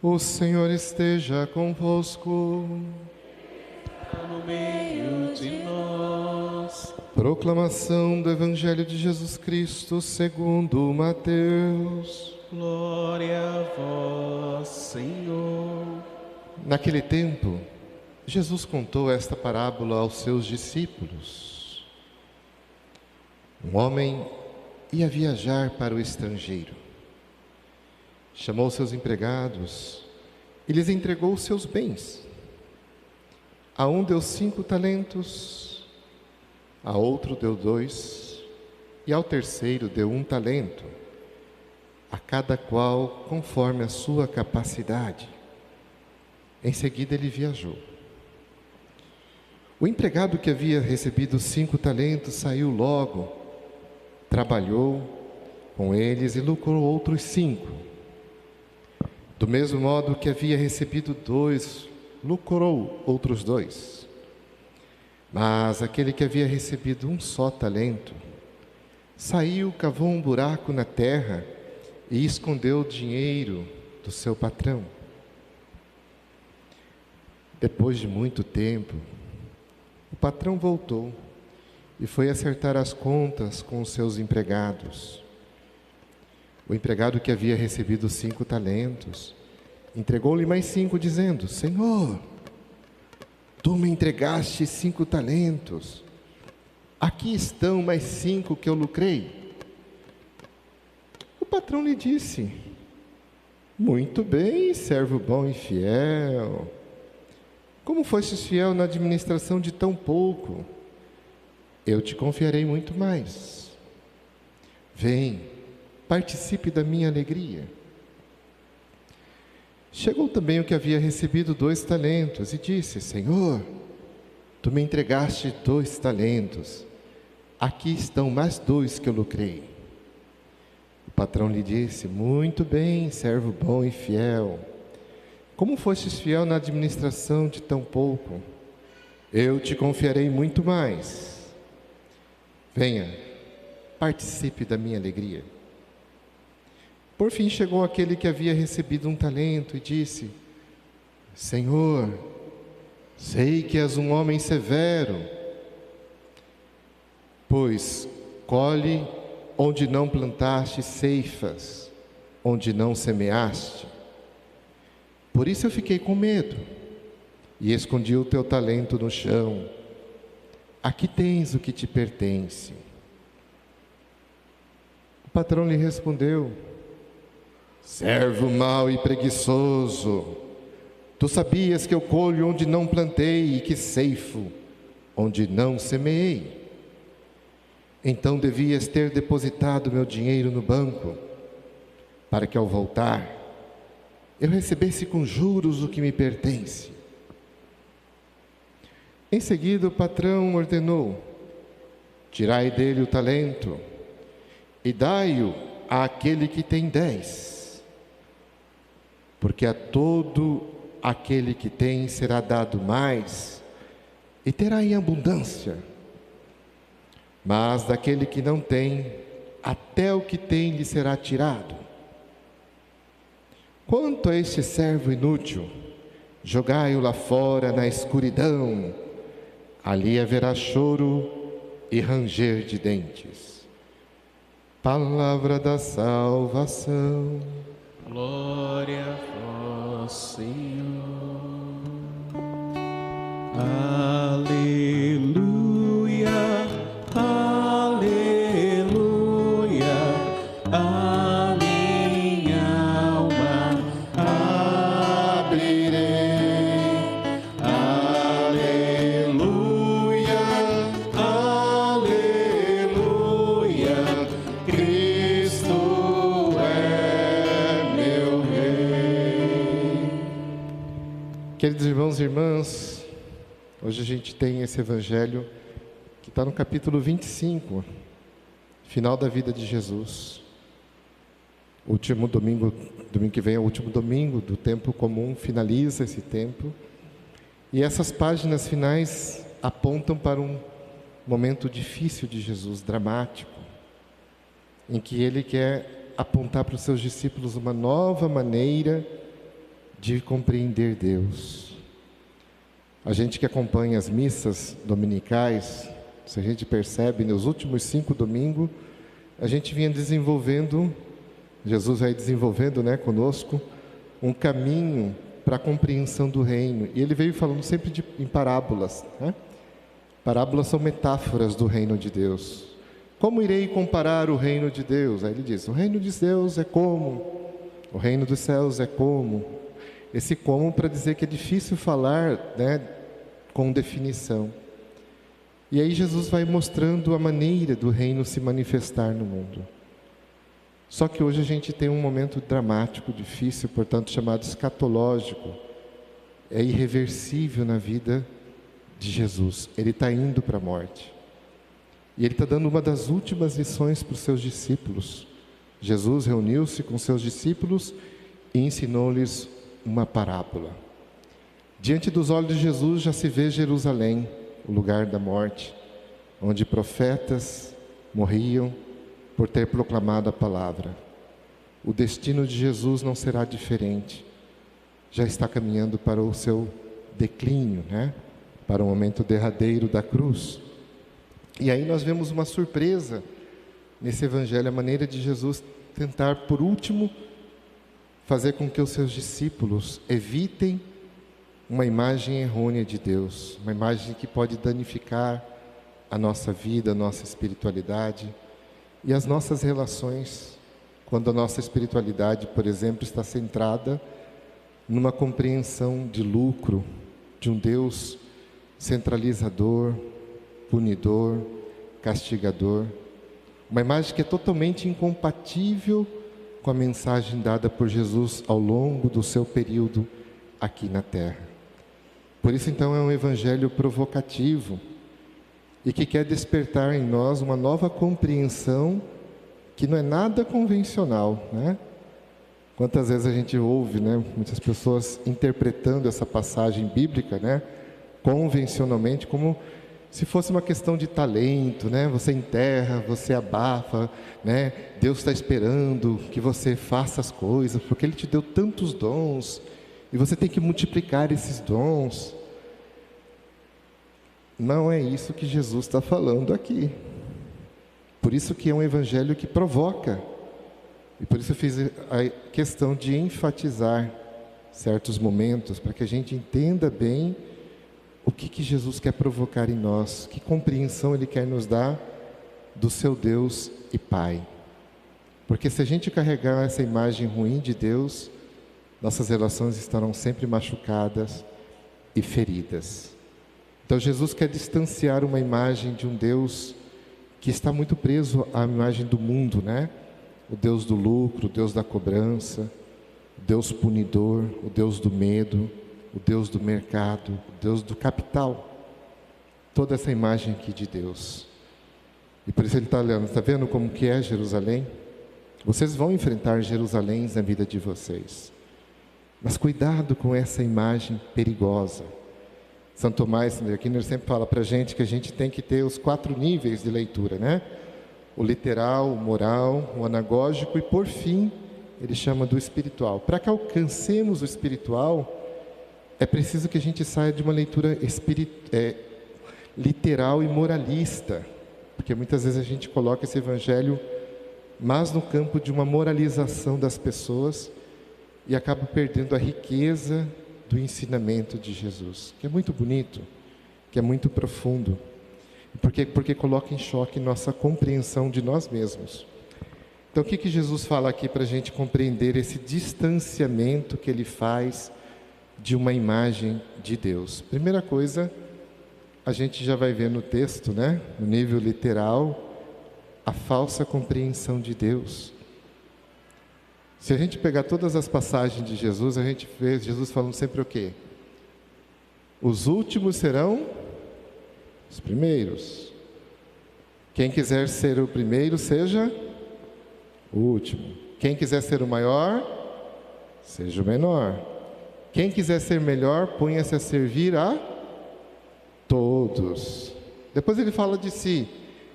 O Senhor esteja convosco. No meio de nós. Proclamação do Evangelho de Jesus Cristo segundo Mateus. Glória a vós, Senhor. Naquele tempo, Jesus contou esta parábola aos seus discípulos. Um homem ia viajar para o estrangeiro. Chamou seus empregados e lhes entregou os seus bens. A um deu 5 talentos, a outro deu 2, e ao terceiro deu 1 talento, a cada qual conforme a sua capacidade. Em seguida ele viajou. O empregado que havia recebido 5 talentos saiu logo, trabalhou com eles e lucrou outros 5. Do mesmo modo que havia recebido 2, lucrou outros 2. Mas aquele que havia recebido 1 só talento, saiu, cavou um buraco na terra e escondeu o dinheiro do seu patrão. Depois de muito tempo, o patrão voltou e foi acertar as contas com os seus empregados. O empregado que havia recebido 5 talentos, entregou-lhe mais 5, dizendo: Senhor, tu me entregaste 5 talentos. Aqui estão mais 5 que eu lucrei. O patrão lhe disse: muito bem, servo bom e fiel. Como fostes fiel na administração de tão pouco, eu te confiarei muito mais. Vem, participe da minha alegria. Chegou também o que havia recebido 2 talentos e disse: Senhor, tu me entregaste 2 talentos. Aqui estão mais 2 que eu lucrei. O patrão lhe disse: muito bem, servo bom e fiel. Como fostes fiel na administração de tão pouco, eu te confiarei muito mais. Venha, participe da minha alegria. Por fim chegou aquele que havia recebido 1 talento e disse: Senhor, sei que és um homem severo, pois colhe onde não plantaste, ceifas onde não semeaste. Por isso eu fiquei com medo e escondi o teu talento no chão. Aqui tens o que te pertence. O patrão lhe respondeu: servo mau e preguiçoso, tu sabias que eu colho onde não plantei e que ceifo onde não semeei. Então devias ter depositado meu dinheiro no banco, para que ao voltar eu recebesse com juros o que me pertence. Em seguida o patrão ordenou: tirai dele o talento e dai-o àquele que tem 10. Porque a todo aquele que tem será dado mais e terá em abundância. Mas daquele que não tem, até o que tem lhe será tirado. Quanto a este servo inútil, jogai-o lá fora na escuridão. Ali haverá choro e ranger de dentes. Palavra da salvação. Glória a vós, Senhor. Aleluia, aleluia, a minha alma abrirei. Aleluia, aleluia, Cristo é meu Rei. Queridos irmãos e irmãs, hoje a gente tem esse evangelho que está no capítulo 25, final da vida de Jesus. Último domingo que vem é o último domingo do tempo comum, finaliza esse tempo. E essas páginas finais apontam para um momento difícil de Jesus, dramático, em que ele quer apontar para os seus discípulos uma nova maneira de compreender Deus. A gente que acompanha as missas dominicais, se a gente percebe, nos últimos 5 domingos, a gente vinha desenvolvendo, Jesus vai desenvolvendo, conosco, um caminho para a compreensão do reino. E ele veio falando sempre em parábolas. Parábolas são metáforas do reino de Deus. Como irei comparar o reino de Deus? Aí ele diz, o reino de Deus é como, o reino dos céus é como. Esse como para dizer que é difícil falar, com definição. E aí Jesus vai mostrando a maneira do reino se manifestar no mundo. Só que hoje a gente tem um momento dramático, difícil, portanto chamado escatológico. É irreversível na vida de Jesus. Ele está indo para a morte. E ele está dando uma das últimas lições para os seus discípulos. Jesus reuniu-se com seus discípulos e ensinou-lhes uma parábola. Diante dos olhos de Jesus já se vê Jerusalém, o lugar da morte, onde profetas morriam por ter proclamado a palavra. O destino de Jesus não será diferente. Já está caminhando para o seu declínio, para o momento derradeiro da cruz. E aí nós vemos uma surpresa nesse evangelho, a maneira de Jesus tentar, por último, fazer com que os seus discípulos evitem uma imagem errônea de Deus, uma imagem que pode danificar a nossa vida, a nossa espiritualidade e as nossas relações, quando a nossa espiritualidade, por exemplo, está centrada numa compreensão de lucro, de um Deus centralizador, punidor, castigador. Uma imagem que é totalmente incompatível com a mensagem dada por Jesus ao longo do seu período aqui na Terra. Por isso, então, é um evangelho provocativo e que quer despertar em nós uma nova compreensão que não é nada convencional, Quantas vezes a gente ouve, muitas pessoas interpretando essa passagem bíblica, convencionalmente, como se fosse uma questão de talento, Você enterra, você abafa, Deus está esperando que você faça as coisas, porque Ele te deu tantos dons, e você tem que multiplicar esses dons. Não é isso que Jesus está falando aqui. Por isso que é um evangelho que provoca. E por isso eu fiz a questão de enfatizar certos momentos, para que a gente entenda bem o que Jesus quer provocar em nós, que compreensão Ele quer nos dar do seu Deus e Pai. Porque se a gente carregar essa imagem ruim de Deus, nossas relações estarão sempre machucadas e feridas. Então Jesus quer distanciar uma imagem de um Deus que está muito preso à imagem do mundo, O Deus do lucro, o Deus da cobrança, o Deus punidor, o Deus do medo, o Deus do mercado, o Deus do capital. Toda essa imagem aqui de Deus. E por isso ele está olhando, está vendo como que é Jerusalém? Vocês vão enfrentar Jerusalém na vida de vocês. Mas cuidado com essa imagem perigosa. São Tomás de Aquino sempre fala para a gente que a gente tem que ter os 4 níveis de leitura, O literal, o moral, o anagógico e, por fim, ele chama do espiritual. Para que alcancemos o espiritual, é preciso que a gente saia de uma leitura literal e moralista, porque muitas vezes a gente coloca esse evangelho mais no campo de uma moralização das pessoas e acaba perdendo a riqueza do ensinamento de Jesus, que é muito bonito, que é muito profundo, porque coloca em choque nossa compreensão de nós mesmos. Então, o que Jesus fala aqui para a gente compreender esse distanciamento que Ele faz de uma imagem de Deus? Primeira coisa, a gente já vai ver no texto, no nível literal, a falsa compreensão de Deus. Se a gente pegar todas as passagens de Jesus, a gente vê Jesus falando sempre o quê? Os últimos serão os primeiros. Quem quiser ser o primeiro, seja o último. Quem quiser ser o maior, seja o menor. Quem quiser ser melhor, ponha-se a servir a todos. Depois ele fala de si: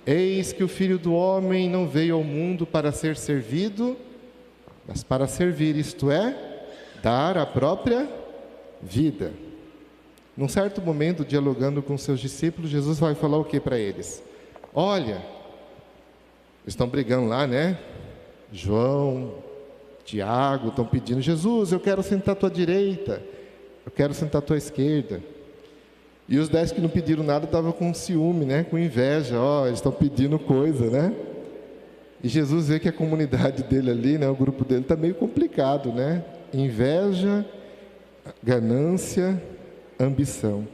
eis que o Filho do Homem não veio ao mundo para ser servido, mas para servir, isto é, dar a própria vida. Num certo momento, dialogando com seus discípulos, Jesus vai falar o que para eles? Olha, estão brigando lá, né? João, Tiago estão pedindo: Jesus, eu quero sentar à tua direita, eu quero sentar à tua esquerda. E os 10 que não pediram nada estavam com ciúme, né? Com inveja. Eles estão pedindo coisa, né? E Jesus vê que a comunidade dele ali, né? O grupo dele está meio complicado, né? Inveja, ganância, ambição.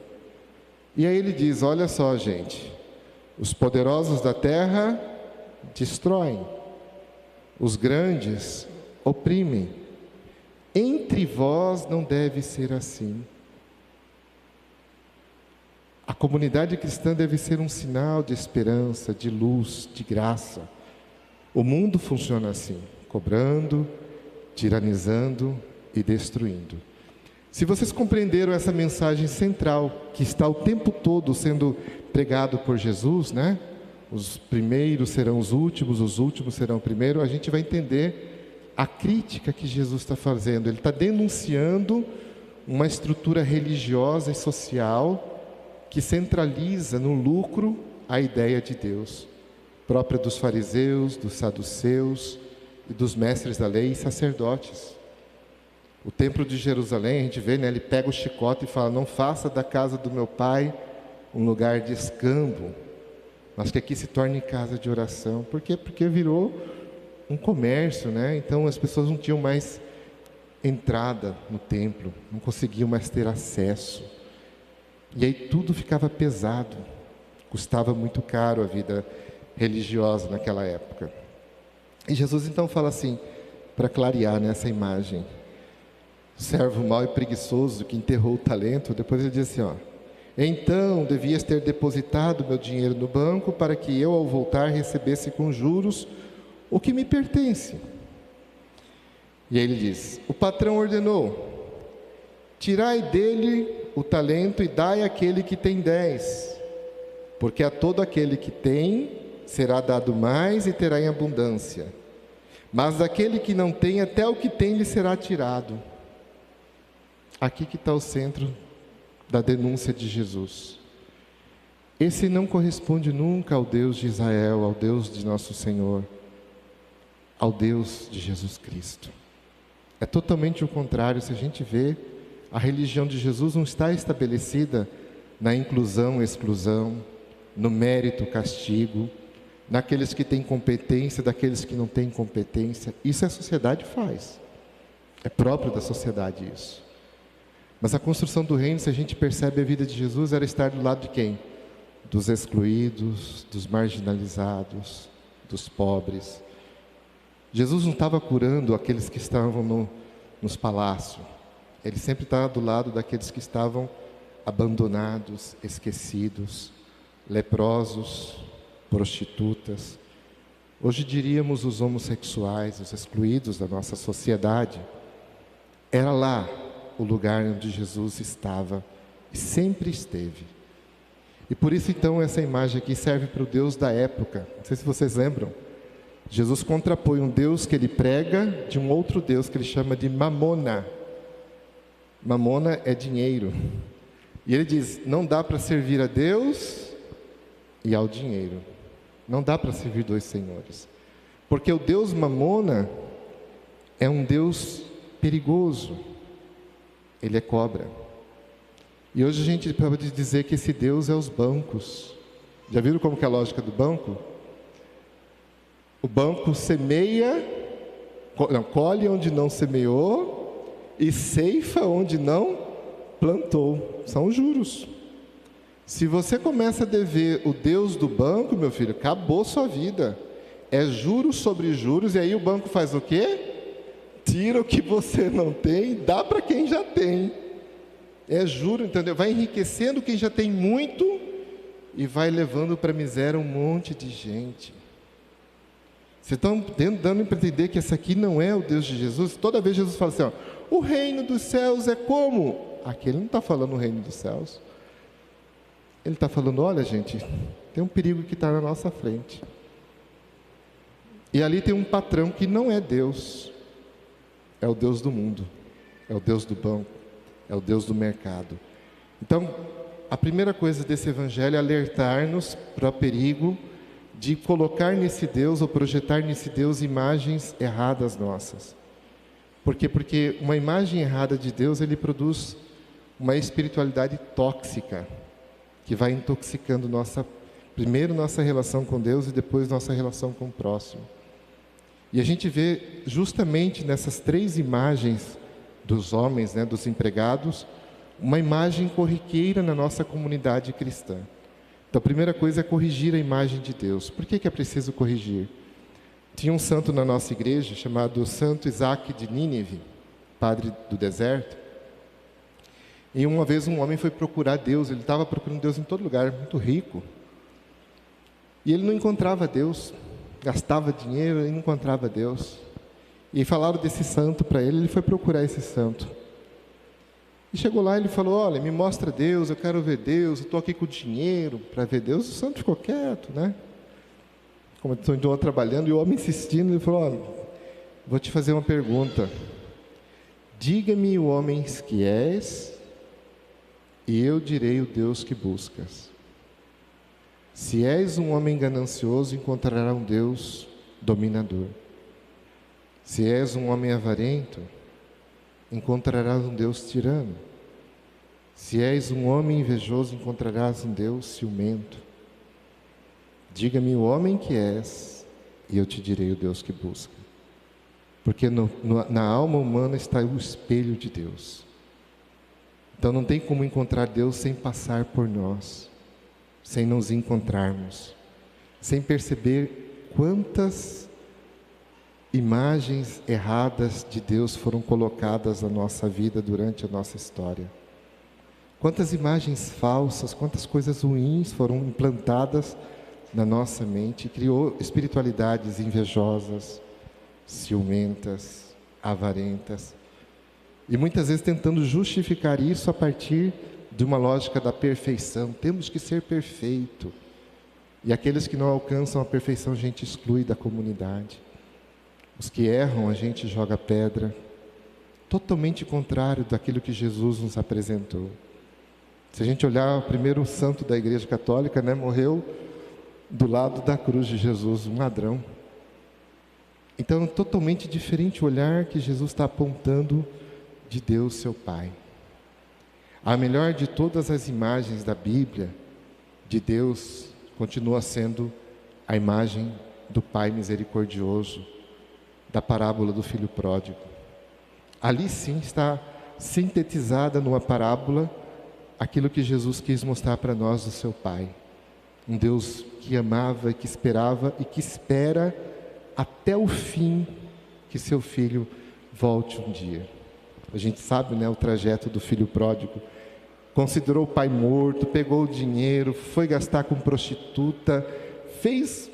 E aí ele diz: olha só, gente, os poderosos da terra destroem, os grandes oprimem. Entre vós não deve ser assim. A comunidade cristã deve ser um sinal de esperança, de luz, de graça. O mundo funciona assim, cobrando, tiranizando e destruindo. Se vocês compreenderam essa mensagem central, que está o tempo todo sendo pregado por Jesus, né? Os primeiros serão os últimos serão os primeiros, a gente vai entender a crítica que Jesus está fazendo. Ele está denunciando uma estrutura religiosa e social que centraliza no lucro a ideia de Deus, própria dos fariseus, dos saduceus e dos mestres da lei e sacerdotes. O templo de Jerusalém, a gente vê, né, ele pega o chicote e fala: não faça da casa do meu pai um lugar de escambo, mas que aqui se torne casa de oração. Por quê? Porque virou um comércio, né? Então as pessoas não tinham mais entrada no templo, não conseguiam mais ter acesso. E aí tudo ficava pesado, custava muito caro a vida religiosa naquela época. E Jesus então fala assim, para clarear nessa imagem: servo mau e preguiçoso que enterrou o talento. Depois ele diz assim, então devias ter depositado meu dinheiro no banco, para que eu, ao voltar, recebesse com juros o que me pertence. E aí ele diz: o patrão ordenou: tirai dele o talento e dai àquele que tem 10, porque a todo aquele que tem será dado mais e terá em abundância, mas daquele que não tem, até o que tem lhe será tirado. Aqui que está o centro da denúncia de Jesus. Esse não corresponde nunca ao Deus de Israel, ao Deus de nosso Senhor, ao Deus de Jesus Cristo. É totalmente o contrário. Se a gente vê, a religião de Jesus não está estabelecida na inclusão, exclusão, no mérito, castigo, naqueles que têm competência, daqueles que não têm competência. Isso a sociedade faz. É próprio da sociedade isso. Mas a construção do reino, se a gente percebe a vida de Jesus, era estar do lado de quem? Dos excluídos, dos marginalizados, dos pobres. Jesus não estava curando aqueles que estavam nos palácios. Ele sempre estava do lado daqueles que estavam abandonados, esquecidos, leprosos, prostitutas. Hoje diríamos os homossexuais, os excluídos da nossa sociedade. Era lá o lugar onde Jesus estava e sempre esteve. E por isso então essa imagem aqui serve para o Deus da época. Não sei se vocês lembram. Jesus contrapõe um Deus que ele prega de um outro Deus que ele chama de Mamona. Mamona é dinheiro. E ele diz: não dá para servir a Deus e ao dinheiro. Não dá para servir dois senhores. Porque o Deus Mamona é um Deus perigoso. Ele é cobra. E hoje a gente pode dizer que esse Deus é os bancos. Já viram como que é a lógica do banco? O banco semeia, colhe onde não semeou e ceifa onde não plantou. São os juros. Se você começa a dever o Deus do banco, meu filho, acabou sua vida. É juros sobre juros, e aí o banco faz o quê? Tira o que você não tem e dá para quem já tem. É juro, entendeu? Vai enriquecendo quem já tem muito e vai levando para a miséria um monte de gente. Vocês estão dando para entender que esse aqui não é o Deus de Jesus? Toda vez Jesus fala assim, o reino dos céus é como? Aqui ele não está falando o reino dos céus. Ele está falando, olha gente, tem um perigo que está na nossa frente. E ali tem um patrão que não é Deus. É o Deus do mundo. é o Deus do banco, é o Deus do mercado. Então, a primeira coisa desse evangelho é alertar-nos para o perigo de colocar nesse Deus ou projetar nesse Deus imagens erradas nossas. Por quê? Porque uma imagem errada de Deus, ele produz uma espiritualidade tóxica, que vai intoxicando primeiro nossa relação com Deus e depois nossa relação com o próximo. E a gente vê justamente nessas três imagens dos homens, né, dos empregados, uma imagem corriqueira na nossa comunidade cristã. Então, a primeira coisa é corrigir a imagem de Deus. Por que é preciso corrigir? Tinha um santo na nossa igreja chamado Santo Isaac de Nínive, padre do deserto. E uma vez um homem foi procurar Deus, ele estava procurando Deus em todo lugar, muito rico. E ele não encontrava Deus, gastava dinheiro e não encontrava Deus. E falaram desse santo para ele, ele foi procurar esse santo. E chegou lá e ele falou, olha, me mostra Deus, eu quero ver Deus, eu estou aqui com dinheiro para ver Deus. O santo ficou quieto, né? Continuou trabalhando e o homem insistindo, ele falou, olha, vou te fazer uma pergunta. Diga-me o homem que és, e eu direi o Deus que buscas. Se és um homem ganancioso, encontrarás um Deus dominador. Se és um homem avarento, encontrarás um Deus tirano. Se és um homem invejoso, encontrarás um Deus ciumento. Diga-me o homem que és, e eu te direi o Deus que busca. Porque na alma humana está o espelho de Deus. Então não tem como encontrar Deus sem passar por nós, sem nos encontrarmos, sem perceber quantas imagens erradas de Deus foram colocadas na nossa vida durante a nossa história. Quantas imagens falsas, quantas coisas ruins foram implantadas na nossa mente, criou espiritualidades invejosas, ciumentas, avarentas, e muitas vezes tentando justificar isso a partir de uma lógica da perfeição. Temos que ser perfeito. E aqueles que não alcançam a perfeição, a gente exclui da comunidade. Os que erram, a gente joga pedra. Totalmente contrário daquilo que Jesus nos apresentou. Se a gente olhar o primeiro santo da Igreja Católica, né, morreu do lado da cruz de Jesus, um ladrão. Então, é totalmente diferente o olhar que Jesus está apontando de Deus, seu Pai. A melhor de todas as imagens da Bíblia, de Deus, continua sendo a imagem do Pai misericordioso, da parábola do filho pródigo. Ali sim está sintetizada numa parábola aquilo que Jesus quis mostrar para nós do seu Pai. Um Deus que amava e que esperava e que espera até o fim que seu filho volte um dia. A gente sabe, né, o trajeto do filho pródigo. Considerou o pai morto, pegou o dinheiro, foi gastar com prostituta, fez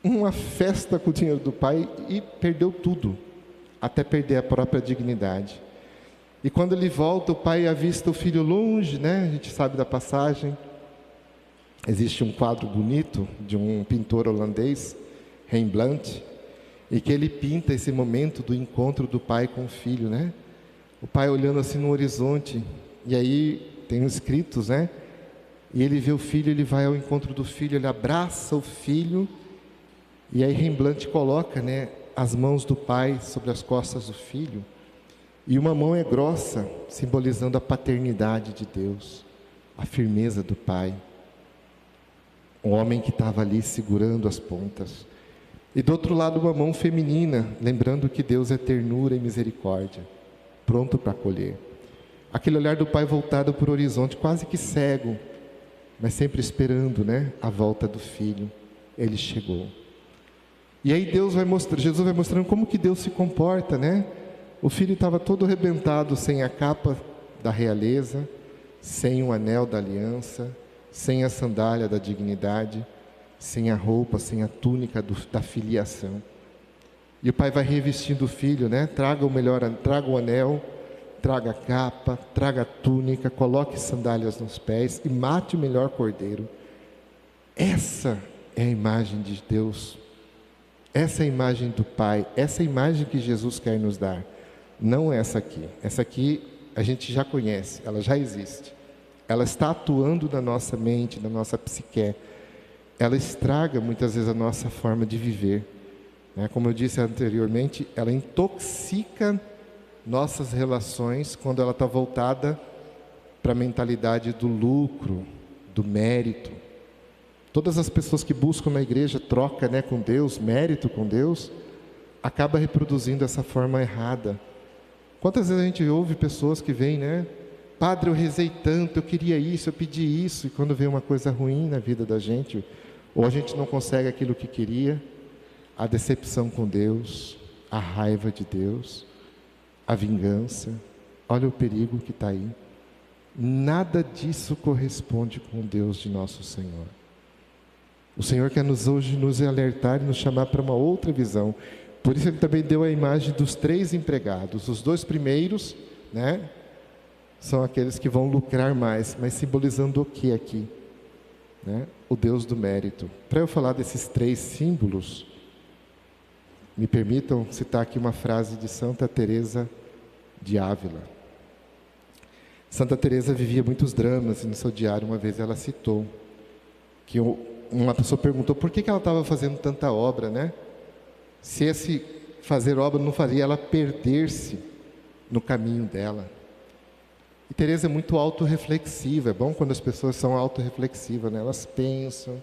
uma festa com o dinheiro do pai e perdeu tudo, até perder a própria dignidade. E quando ele volta, o pai avista o filho longe, né? A gente sabe da passagem. Existe um quadro bonito de um pintor holandês, Rembrandt, e que ele pinta esse momento do encontro do pai com o filho, né? O pai olhando assim no horizonte, e aí tem os escritos, né? E ele vê o filho, ele vai ao encontro do filho, ele abraça o filho, e aí Rembrandt coloca, né, as mãos do pai sobre as costas do filho, e uma mão é grossa, simbolizando a paternidade de Deus, a firmeza do pai. Um homem que estava ali segurando as pontas. E do outro lado uma mão feminina, lembrando que Deus é ternura e misericórdia, pronto para acolher. Aquele olhar do pai voltado para o horizonte, quase que cego, mas sempre esperando, né, a volta do filho. Ele chegou. E aí Jesus vai mostrando como que Deus se comporta, né? O filho estava todo arrebentado, sem a capa da realeza, sem o anel da aliança, sem a sandália da dignidade, sem a roupa, sem a túnica da filiação. E o pai vai revestindo o filho, né? Traga o anel, traga a capa, traga a túnica, coloque sandálias nos pés e mate o melhor cordeiro. Essa é a imagem de Deus. Essa é a imagem do Pai. Essa é a imagem que Jesus quer nos dar. Não essa aqui. Essa aqui a gente já conhece, ela já existe. Ela está atuando na nossa mente, na nossa psique. Ela estraga muitas vezes a nossa forma de viver. Como eu disse anteriormente, ela intoxica nossas relações quando ela está voltada para a mentalidade do lucro, do mérito. Todas as pessoas que buscam na igreja troca, com Deus, mérito com Deus, acaba reproduzindo essa forma errada. Quantas vezes a gente ouve pessoas que vêm, Padre, eu rezei tanto, eu queria isso, eu pedi isso, e quando vem uma coisa ruim na vida da gente, ou a gente não consegue aquilo que queria, a decepção com Deus, a raiva de Deus, a vingança, olha o perigo que está aí. Nada disso corresponde com Deus de nosso Senhor. O Senhor quer hoje nos alertar e nos chamar para uma outra visão. Por isso Ele também deu a imagem dos 3 empregados. Os 2 primeiros, são aqueles que vão lucrar mais, mas simbolizando o que aqui? O Deus do mérito. Para eu falar desses 3 símbolos, me permitam citar aqui uma frase de Santa Teresa de Ávila. Santa Teresa vivia muitos dramas, e no seu diário uma vez ela citou que uma pessoa perguntou por que ela estava fazendo tanta obra, se esse fazer obra não faria ela perder-se no caminho dela. E Teresa é muito autorreflexiva. É bom quando as pessoas são autorreflexivas, Elas pensam,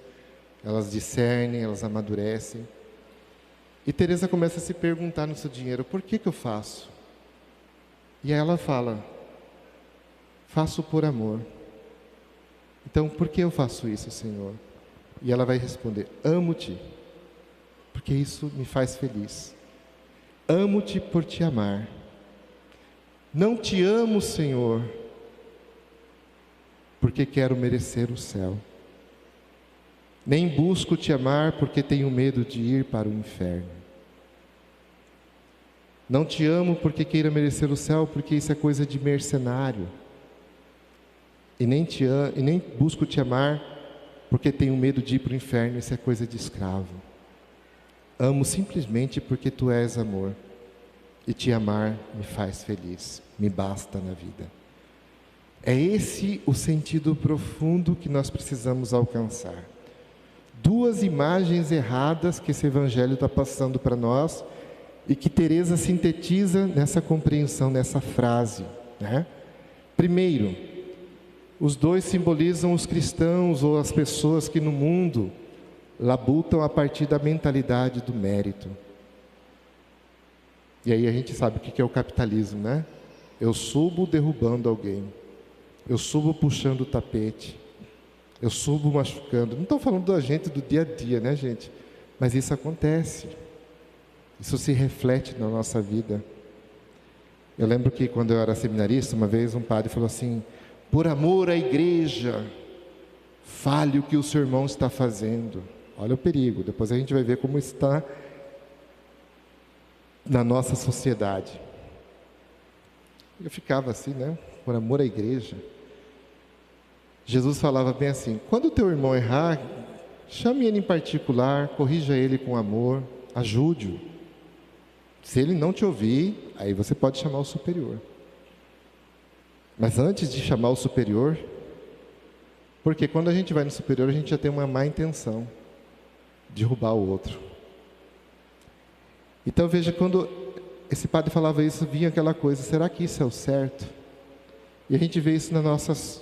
elas discernem, elas amadurecem. E Teresa começa a se perguntar no seu dinheiro, por que eu faço? E aí ela fala, faço por amor. Então, por que eu faço isso, Senhor? E ela vai responder, amo-te, porque isso me faz feliz. Amo-te por te amar. Não te amo, Senhor, porque quero merecer o céu. Nem busco te amar porque tenho medo de ir para o inferno. Não te amo porque queira merecer o céu, porque isso é coisa de mercenário. E nem busco te amar porque tenho medo de ir para o inferno, isso é coisa de escravo. Amo simplesmente porque tu és amor. E te amar me faz feliz, me basta na vida. É esse o sentido profundo que nós precisamos alcançar. 2 imagens erradas que esse evangelho está passando para nós e que Teresa sintetiza nessa compreensão, nessa frase. Primeiro, os 2 simbolizam os cristãos ou as pessoas que no mundo labutam a partir da mentalidade do mérito. E aí a gente sabe o que é o capitalismo, Eu subo derrubando alguém. Eu subo puxando o tapete. Eu subo machucando. Não estou falando da gente do dia a dia, gente? Mas isso acontece. Isso se reflete na nossa vida. Eu lembro que quando eu era seminarista, uma vez um padre falou assim, por amor à igreja, fale o que o seu irmão está fazendo. Olha o perigo, depois a gente vai ver como está na nossa sociedade. Eu ficava assim, por amor à igreja. Jesus falava bem assim, quando o teu irmão errar, chame ele em particular, corrija ele com amor, ajude-o. Se ele não te ouvir, aí você pode chamar o superior. Mas antes de chamar o superior, porque quando a gente vai no superior, a gente já tem uma má intenção de derrubar o outro. Então veja, quando esse padre falava isso, vinha aquela coisa, será que isso é o certo? E a gente vê isso nas nossas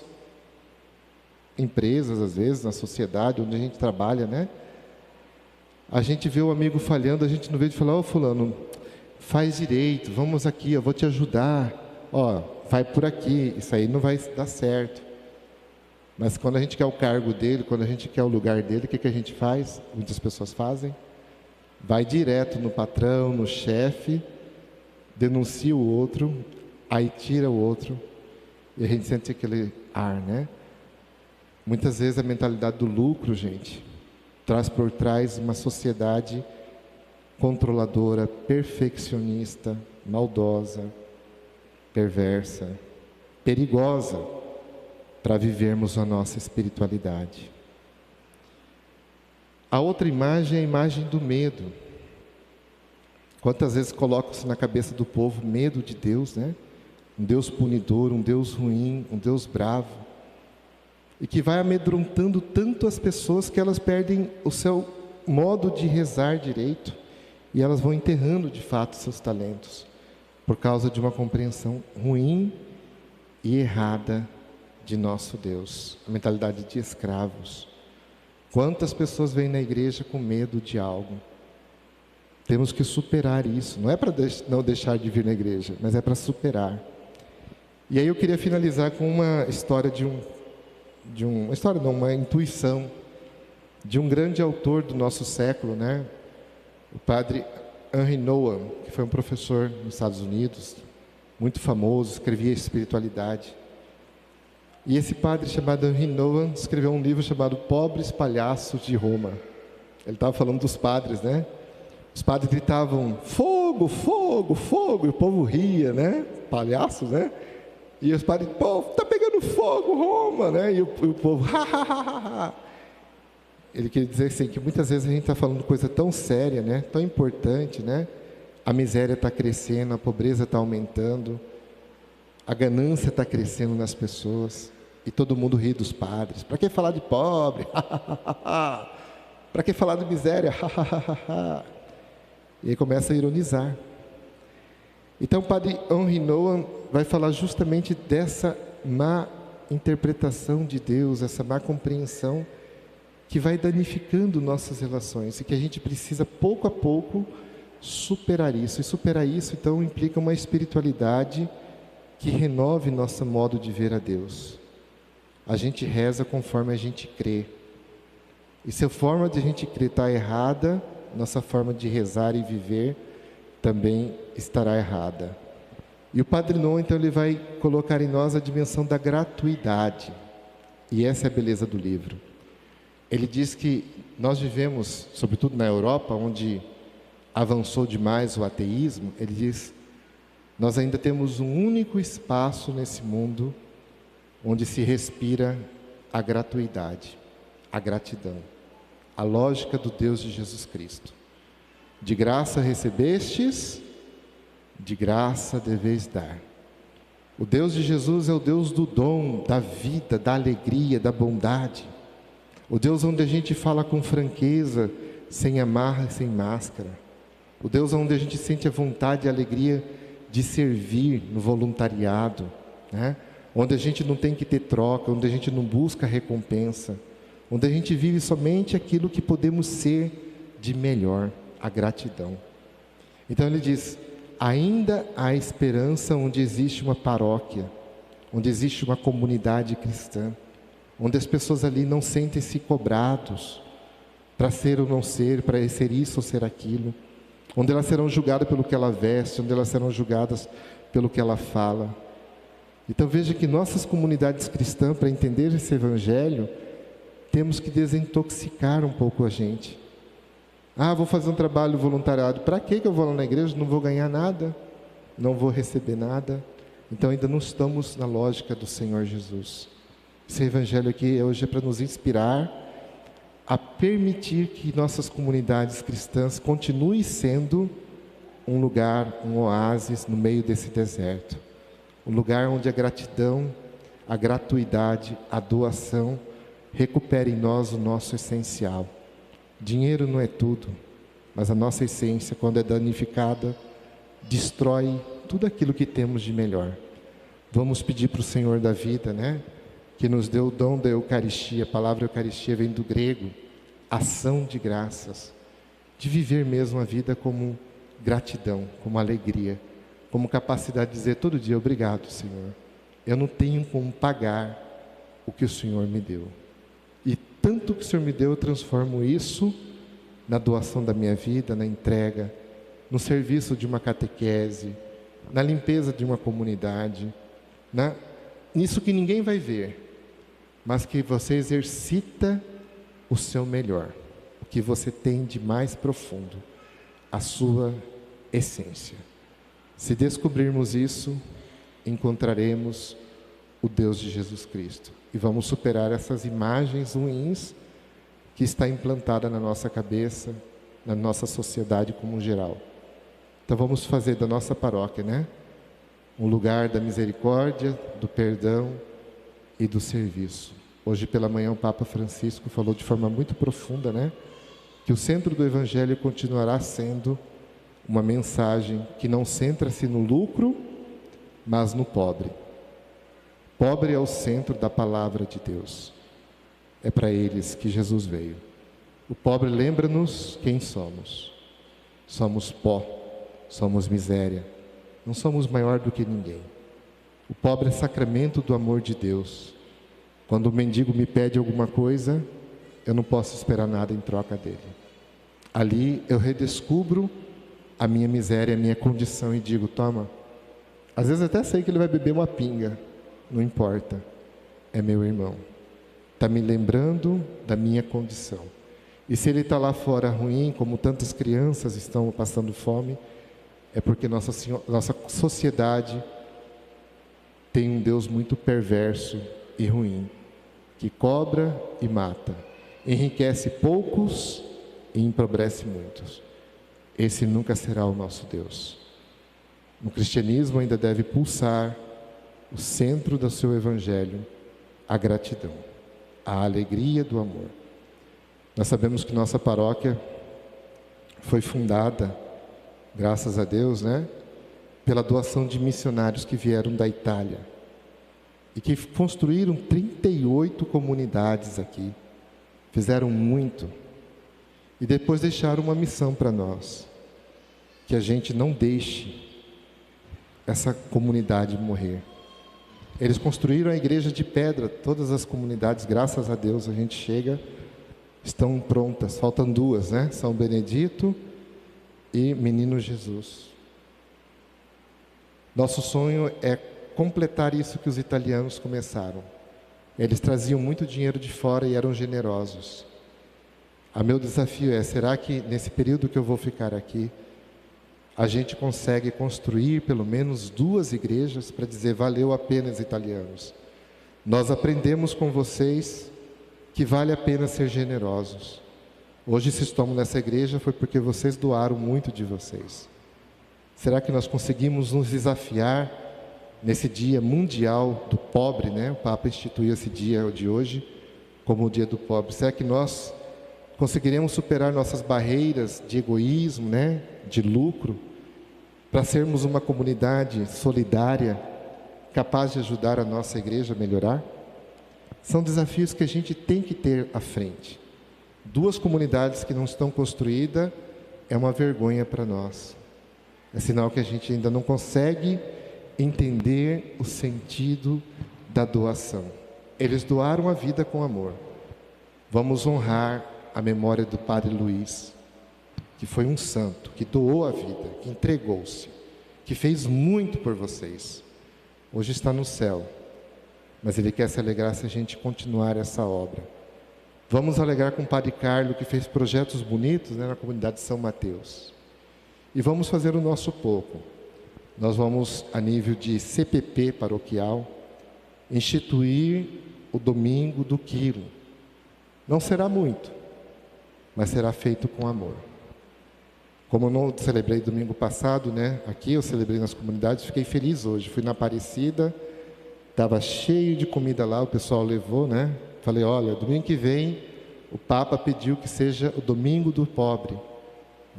empresas, às vezes, na sociedade, onde a gente trabalha, A gente vê o amigo falhando, a gente não vê de falar, fulano, faz direito, vamos aqui, eu vou te ajudar, vai por aqui, isso aí não vai dar certo. Mas quando a gente quer o cargo dele, quando a gente quer o lugar dele, o que a gente faz? Muitas pessoas fazem. Vai direto no patrão, no chefe, denuncia o outro, aí tira o outro, e a gente sente aquele ar, Muitas vezes a mentalidade do lucro, gente, traz por trás uma sociedade controladora, perfeccionista, maldosa, perversa, perigosa para vivermos a nossa espiritualidade. A outra imagem é a imagem do medo. Quantas vezes colocam-se na cabeça do povo medo de Deus, né? Um Deus punidor, um Deus ruim, um Deus bravo. E que vai amedrontando tanto as pessoas que elas perdem o seu modo de rezar direito. E elas vão enterrando de fato seus talentos. Por causa de uma compreensão ruim e errada de nosso Deus. A mentalidade de escravos. Quantas pessoas vêm na igreja com medo de algo? Temos que superar isso. Não é para não deixar de vir na igreja, mas é para superar. E aí eu queria finalizar com uma história uma intuição de um grande autor do nosso século, né? O padre Henry Nouwen, que foi um professor nos Estados Unidos, muito famoso, escrevia espiritualidade. E esse padre chamado Henry Nouwen escreveu um livro chamado Pobres Palhaços de Roma. Ele estava falando dos padres, né? Os padres gritavam, fogo, fogo, fogo, e o povo ria, né? Palhaços, né? E os padres, pô, tá pegando fogo, Roma, né? E o povo, ha, ha, ha, ha, ha. Ele queria dizer assim, que muitas vezes a gente está falando coisa tão séria, né? Tão importante, né? A miséria está crescendo, a pobreza está aumentando, a ganância está crescendo nas pessoas, e todo mundo ri dos padres. Para que falar de pobre? Para que falar de miséria? E aí começa a ironizar. Então o padre Henry Nouwen vai falar justamente dessa má interpretação de Deus, essa má compreensão que vai danificando nossas relações e que a gente precisa pouco a pouco superar isso. E superar isso então implica uma espiritualidade que renove nosso modo de ver a Deus. A gente reza conforme a gente crê. E se a forma de a gente crer está errada, nossa forma de rezar e viver também estará errada. E o Padre Nouwen, então, ele vai colocar em nós a dimensão da gratuidade. E essa é a beleza do livro. Ele diz que nós vivemos, sobretudo na Europa, onde avançou demais o ateísmo, ele diz, nós ainda temos um único espaço nesse mundo onde se respira a gratuidade, a gratidão, a lógica do Deus de Jesus Cristo. De graça recebestes, de graça deveis dar. O Deus de Jesus é o Deus do dom, da vida, da alegria, da bondade. O Deus onde a gente fala com franqueza, sem amarra e sem máscara. O Deus onde a gente sente a vontade e a alegria de servir no voluntariado, né? Onde a gente não tem que ter troca, onde a gente não busca recompensa, onde a gente vive somente aquilo que podemos ser de melhor, a gratidão. Então ele diz, ainda há esperança onde existe uma paróquia, onde existe uma comunidade cristã, onde as pessoas ali não sentem-se cobrados para ser ou não ser, para ser isso ou ser aquilo, onde elas serão julgadas pelo que ela veste, onde elas serão julgadas pelo que ela fala. Então veja que nossas comunidades cristãs, para entender esse evangelho, temos que desintoxicar um pouco a gente. Ah, vou fazer um trabalho voluntário. Para que eu vou lá na igreja? Não vou ganhar nada, não vou receber nada. Então ainda não estamos na lógica do Senhor Jesus. Esse evangelho aqui hoje é para nos inspirar a permitir que nossas comunidades cristãs continuem sendo um lugar, um oásis no meio desse deserto. Um lugar onde a gratidão, a gratuidade, a doação recupere em nós o nosso essencial. Dinheiro não é tudo, mas a nossa essência, quando é danificada, destrói tudo aquilo que temos de melhor. Vamos pedir para o Senhor da vida, né? Que nos deu o dom da Eucaristia. A palavra Eucaristia vem do grego, ação de graças, de viver mesmo a vida como gratidão, como alegria, como capacidade de dizer todo dia, obrigado, Senhor. Eu não tenho como pagar o que o Senhor me deu. E tanto que o Senhor me deu, eu transformo isso na doação da minha vida, na entrega, no serviço de uma catequese, na limpeza de uma comunidade, nisso que ninguém vai ver, mas que você exercita o seu melhor, o que você tem de mais profundo, a sua essência. Se descobrirmos isso, encontraremos o Deus de Jesus Cristo. E vamos superar essas imagens ruins que está implantada na nossa cabeça, na nossa sociedade como geral. Então vamos fazer da nossa paróquia, né, um lugar da misericórdia, do perdão e do serviço. Hoje pela manhã o Papa Francisco falou de forma muito profunda, né, que o centro do Evangelho continuará sendo uma mensagem que não centra-se no lucro, mas no pobre. Pobre é o centro da palavra de Deus. É para eles que Jesus veio. O pobre lembra-nos quem somos. Somos pó, somos miséria. Não somos maior do que ninguém. O pobre é sacramento do amor de Deus. Quando o mendigo me pede alguma coisa, eu não posso esperar nada em troca dele. Ali eu redescubro a minha miséria, a minha condição e digo, toma. Às vezes até sei que ele vai beber uma pinga, não importa, é meu irmão. Está me lembrando da minha condição. E se ele está lá fora ruim, como tantas crianças estão passando fome, é porque nossa sociedade tem um Deus muito perverso e ruim, que cobra e mata, enriquece poucos e empobrece muitos. Esse nunca será o nosso Deus. No cristianismo ainda deve pulsar o centro do seu evangelho, a gratidão, a alegria do amor. Nós sabemos que nossa paróquia foi fundada, graças a Deus, né, pela doação de missionários que vieram da Itália e que construíram 38 comunidades aqui, fizeram muito e depois deixaram uma missão para nós, que a gente não deixe essa comunidade morrer. Eles construíram a igreja de pedra, todas as comunidades, graças a Deus, a gente chega, estão prontas, faltam duas, né? São Benedito e Menino Jesus. Nosso sonho é completar isso que os italianos começaram. Eles traziam muito dinheiro de fora e eram generosos. O meu desafio é, será que nesse período que eu vou ficar aqui, a gente consegue construir pelo menos 2 igrejas para dizer, valeu a pena, os italianos. Nós aprendemos com vocês que vale a pena ser generosos. Hoje, se estamos nessa igreja, foi porque vocês doaram muito de vocês. Será que nós conseguimos nos desafiar nesse dia mundial do pobre, né? O Papa instituiu esse dia de hoje como o dia do pobre. Será que nós conseguiremos superar nossas barreiras de egoísmo, né? De lucro, para sermos uma comunidade solidária, capaz de ajudar a nossa igreja a melhorar? São desafios que a gente tem que ter à frente. 2 comunidades que não estão construídas é uma vergonha para nós. É sinal que a gente ainda não consegue entender o sentido da doação. Eles doaram a vida com amor. Vamos honrar a memória do Padre Luiz, que foi um santo, que doou a vida, que entregou-se, que fez muito por vocês. Hoje está no céu, mas ele quer se alegrar se a gente continuar essa obra. Vamos alegrar com o Padre Carlos, que fez projetos bonitos, né, na comunidade de São Mateus. E vamos fazer o nosso pouco. Nós vamos, a nível de CPP paroquial, instituir o domingo do quilo. Não será muito, mas será feito com amor. Como eu não celebrei domingo passado, né? Aqui eu celebrei nas comunidades, fiquei feliz hoje. Fui na Aparecida, estava cheio de comida lá, o pessoal levou, né? Falei, olha, domingo que vem o Papa pediu que seja o domingo do pobre.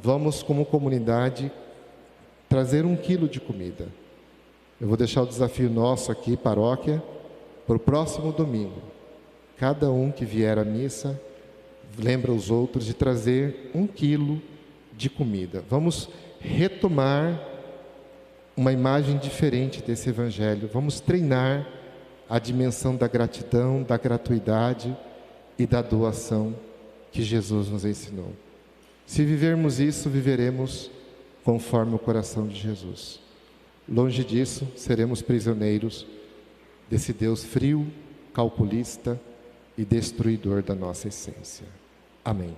Vamos, como comunidade, trazer 1 quilo de comida. Eu vou deixar o desafio nosso aqui, paróquia, para o próximo domingo. Cada um que vier à missa, lembra os outros de trazer 1 quilo de comida. Vamos retomar uma imagem diferente desse evangelho. Vamos treinar a dimensão da gratidão, da gratuidade e da doação que Jesus nos ensinou. Se vivermos isso, viveremos conforme o coração de Jesus. Longe disso, seremos prisioneiros desse Deus frio, calculista e destruidor da nossa essência. Amém.